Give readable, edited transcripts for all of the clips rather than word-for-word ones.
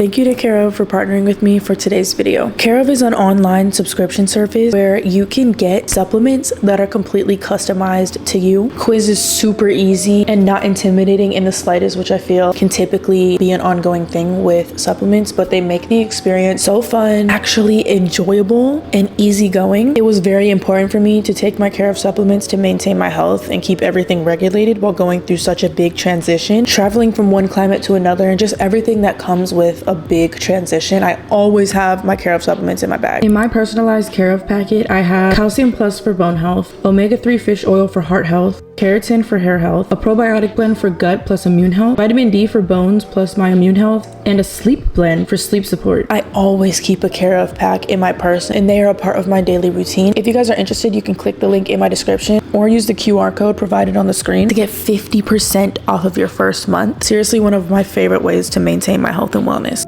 Thank you to Care for partnering with me for today's video. Care is an online subscription service where you can get supplements that are completely customized to you. Quiz is super easy and not intimidating in the slightest, which I feel can typically be an ongoing thing with supplements, but they make the experience so fun, actually enjoyable, and easygoing. It was very important for me to take my Care supplements to maintain my health and keep everything regulated while going through such a big transition, traveling from one climate to another, and just everything that comes with a big transition. I always have my Care supplements in my bag. In my personalized Care packet, I have Calcium Plus for bone health, Omega-3 fish oil for heart health, keratin for hair health, a probiotic blend for gut plus immune health, vitamin D for bones plus my immune health, and a sleep blend for sleep support. I always keep a Care pack in my purse and they are a part of my daily routine. If you guys are interested, you can click the link in my description or use the QR code provided on the screen to get 50% off of your first month. Seriously, one of my favorite ways to maintain my health and wellness.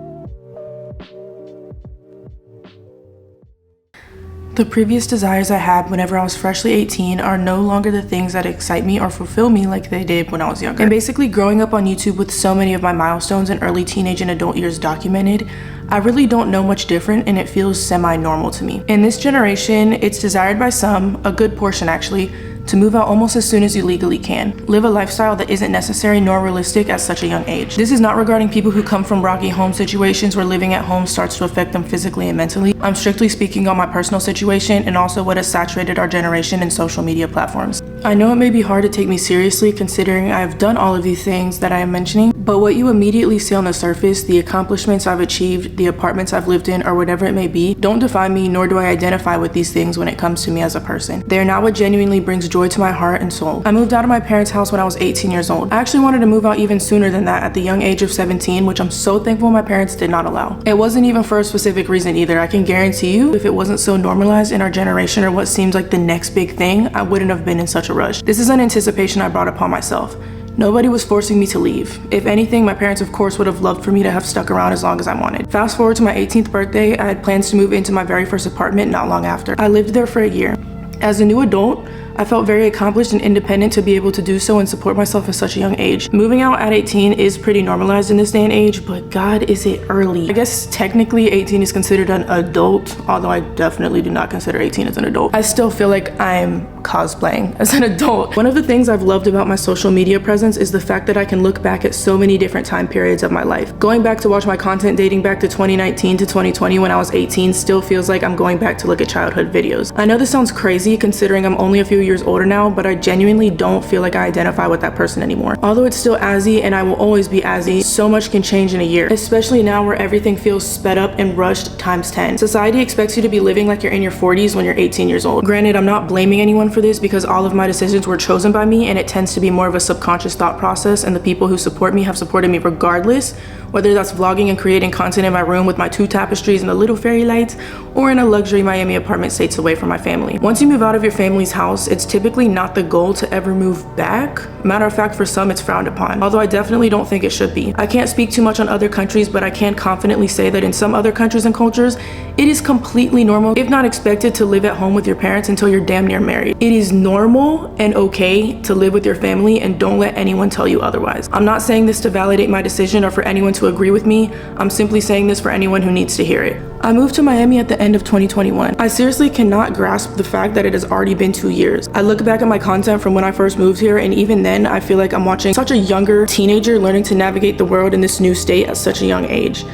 The previous desires I had whenever I was freshly 18 are no longer the things that excite me or fulfill me like they did when I was younger. And basically growing up on YouTube with so many of my milestones in early teenage and adult years documented, I really don't know much different and it feels semi-normal to me. In this generation, it's desired by some, a good portion actually, to move out almost as soon as you legally can. Live a lifestyle that isn't necessary nor realistic at such a young age. This is not regarding people who come from rocky home situations where living at home starts to affect them physically and mentally. I'm strictly speaking on my personal situation and also what has saturated our generation in social media platforms. I know it may be hard to take me seriously considering I have done all of these things that I am mentioning, but what you immediately see on the surface, the accomplishments I've achieved, the apartments I've lived in, or whatever it may be, don't define me, nor do I identify with these things when it comes to me as a person. They are not what genuinely brings joy to my heart and soul. I moved out of my parents' house when I was 18 years old. I actually wanted to move out even sooner than that at the young age of 17, which I'm so thankful my parents did not allow. It wasn't even for a specific reason either. I can guarantee you, if it wasn't so normalized in our generation or what seems like the next big thing, I wouldn't have been in such a rush. This is an anticipation I brought upon myself. Nobody was forcing me to leave. If anything, my parents of course would have loved for me to have stuck around as long as I wanted. Fast forward to my 18th birthday, I had plans to move into my very first apartment not long after. I lived there for a year. As a new adult, I felt very accomplished and independent to be able to do so and support myself at such a young age. Moving out at 18 is pretty normalized in this day and age, but God, is it early. I guess technically 18 is considered an adult, although I definitely do not consider 18 as an adult. I still feel like I'm cosplaying as an adult. One of the things I've loved about my social media presence is the fact that I can look back at so many different time periods of my life. Going back to watch my content dating back to 2019 to 2020 when I was 18 still feels like I'm going back to look at childhood videos. I know this sounds crazy considering I'm only a few years older now, but I genuinely don't feel like I identify with that person anymore. Although it's still Azzy and I will always be Azzy, so much can change in a year, especially now where everything feels sped up and rushed times 10. Society expects you to be living like you're in your 40s when you're 18 years old. Granted, I'm not blaming anyone for this because all of my decisions were chosen by me and it tends to be more of a subconscious thought process, and the people who support me have supported me regardless, whether that's vlogging and creating content in my room with my 2 tapestries and the little fairy lights, or in a luxury Miami apartment states away from my family. Once you move out of your family's house, it's typically not the goal to ever move back. Matter of fact, for some it's frowned upon, although I definitely don't think it should be. I can't speak too much on other countries, but I can confidently say that in some other countries and cultures, it is completely normal, if not expected, to live at home with your parents until you're damn near married. It is normal and okay to live with your family, and don't let anyone tell you otherwise. I'm not saying this to validate my decision or for anyone to agree with me. I'm simply saying this for anyone who needs to hear it. I moved to Miami at the end of 2021. I seriously cannot grasp the fact that it has already been 2 years. I look back at my content from when I first moved here, and even then I feel like I'm watching such a younger teenager learning to navigate the world in this new state at such a young age.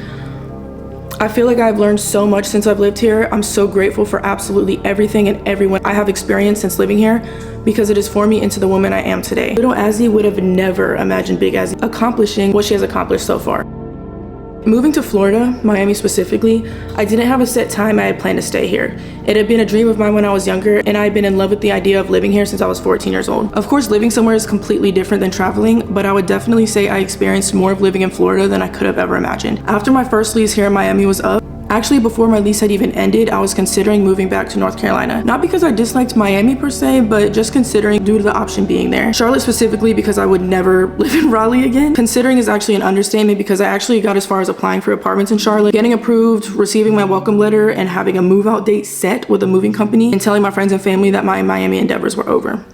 I feel like I've learned so much since I've lived here. I'm so grateful for absolutely everything and everyone I have experienced since living here, because it has formed me into the woman I am today. Little Azzy would have never imagined Big Azzy accomplishing what she has accomplished so far. Moving to Florida, Miami specifically, I didn't have a set time I had planned to stay here. It had been a dream of mine when I was younger, and I had been in love with the idea of living here since I was 14 years old. Of course, living somewhere is completely different than traveling, but I would definitely say I experienced more of living in Florida than I could have ever imagined. After my first lease here in Miami was up, actually before my lease had even ended, I was considering moving back to North Carolina. Not because I disliked Miami per se, but just considering due to the option being there. Charlotte specifically because I would never live in Raleigh again. Considering is actually an understatement because I actually got as far as applying for apartments in Charlotte, getting approved, receiving my welcome letter, and having a move out date set with a moving company, and telling my friends and family that my Miami endeavors were over.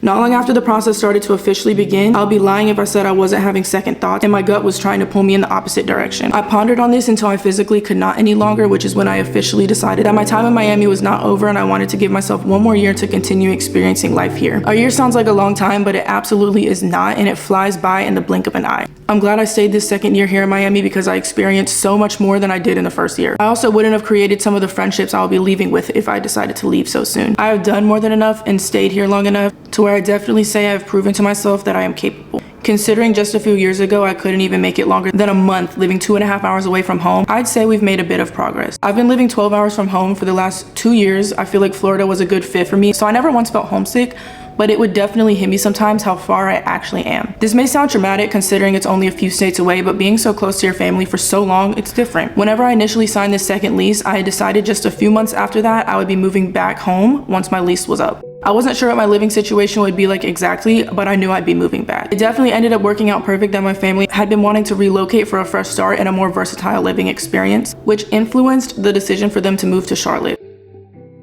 Not long after the process started to officially begin, I'll be lying if I said I wasn't having second thoughts and my gut was trying to pull me in the opposite direction. I pondered on this until I physically could not any longer, which is when I officially decided that my time in Miami was not over and I wanted to give myself one more year to continue experiencing life here. A year sounds like a long time, but it absolutely is not, and it flies by in the blink of an eye. I'm glad I stayed this second year here in Miami because I experienced so much more than I did in the first year. I also wouldn't have created some of the friendships I'll be leaving with if I decided to leave so soon. I have done more than enough and stayed here long enough to where I definitely say I've proven to myself that I am capable. Considering just a few years ago I couldn't even make it longer than a month living 2.5 hours away from home, I'd say we've made a bit of progress. I've been living 12 hours from home for the last 2 years. I feel like Florida was a good fit for me, so I never once felt homesick, but it would definitely hit me sometimes how far I actually am. This may sound dramatic considering it's only a few states away, but being so close to your family for so long, it's different. Whenever I initially signed this second lease, I had decided just a few months after that I would be moving back home once my lease was up. I wasn't sure what my living situation would be like exactly, but I knew I'd be moving back. It definitely ended up working out perfect that my family had been wanting to relocate for a fresh start and a more versatile living experience, which influenced the decision for them to move to Charlotte.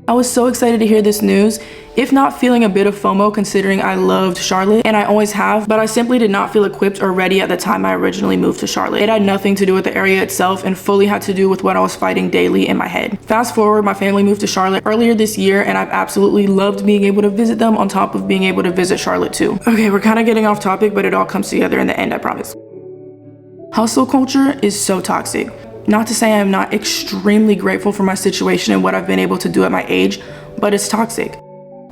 I was so excited to hear this news, if not feeling a bit of FOMO considering I loved Charlotte, and I always have, but I simply did not feel equipped or ready at the time I originally moved to Charlotte. It had nothing to do with the area itself and fully had to do with what I was fighting daily in my head. Fast forward, my family moved to Charlotte earlier this year and I've absolutely loved being able to visit them on top of being able to visit Charlotte too. Okay, we're kind of getting off topic, but it all comes together in the end, I promise. Hustle culture is so toxic. Not to say I'm not extremely grateful for my situation and what I've been able to do at my age, but it's toxic.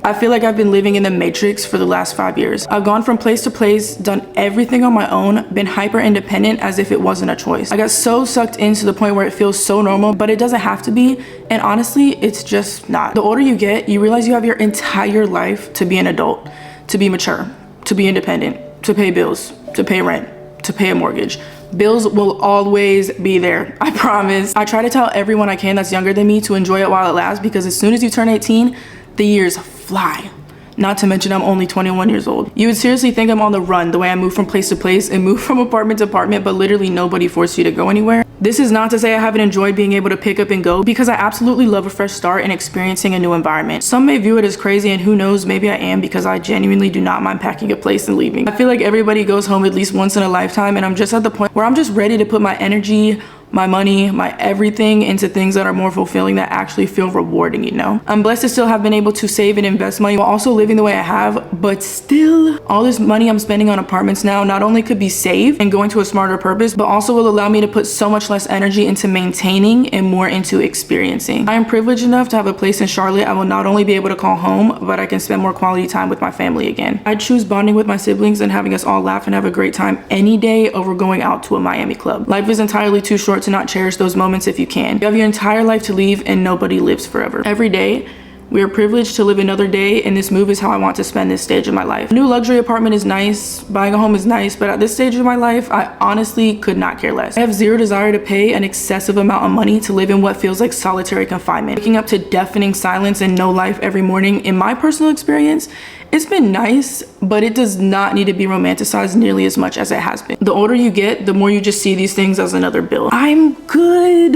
I feel like I've been living in the matrix for the last 5 years. I've gone from place to place, done everything on my own, been hyper independent as if it wasn't a choice. I got so sucked in to the point where it feels so normal, but it doesn't have to be, and honestly, it's just not. The older you get, you realize you have your entire life to be an adult, to be mature, to be independent, to pay bills, to pay rent, to pay a mortgage. Bills will always be there, I promise. I try to tell everyone I can that's younger than me to enjoy it while it lasts because as soon as you turn 18, the years fly. Not to mention I'm only 21 years old. You would seriously think I'm on the run the way I move from place to place and move from apartment to apartment, but literally nobody forced you to go anywhere. This is not to say I haven't enjoyed being able to pick up and go because I absolutely love a fresh start and experiencing a new environment. Some may view it as crazy and who knows, maybe I am because I genuinely do not mind packing a place and leaving. I feel like everybody goes home at least once in a lifetime and I'm just at the point where I'm just ready to put my energy, my money, my everything into things that are more fulfilling, that actually feel rewarding, you know? I'm blessed to still have been able to save and invest money while also living the way I have, but still, all this money I'm spending on apartments now not only could be saved and going to a smarter purpose, but also will allow me to put so much less energy into maintaining and more into experiencing. I am privileged enough to have a place in Charlotte I will not only be able to call home, but I can spend more quality time with my family again. I choose bonding with my siblings and having us all laugh and have a great time any day over going out to a Miami club. Life is entirely too short to not cherish those moments if you can. You have your entire life to leave and nobody lives forever. Every day, we are privileged to live another day, and this move is how I want to spend this stage of my life. A new luxury apartment is nice, buying a home is nice, but at this stage of my life, I honestly could not care less. I have zero desire to pay an excessive amount of money to live in what feels like solitary confinement. Waking up to deafening silence and no life every morning, in my personal experience, it's been nice, but it does not need to be romanticized nearly as much as it has been. The older you get, the more you just see these things as another bill. I'm good.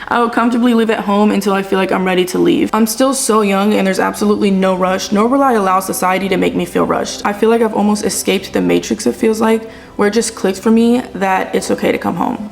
I will comfortably live at home until I feel like I'm ready to leave. I'm still so young and there's absolutely no rush, nor will I allow society to make me feel rushed. I feel like I've almost escaped the matrix, it feels like, where it just clicked for me that it's okay to come home.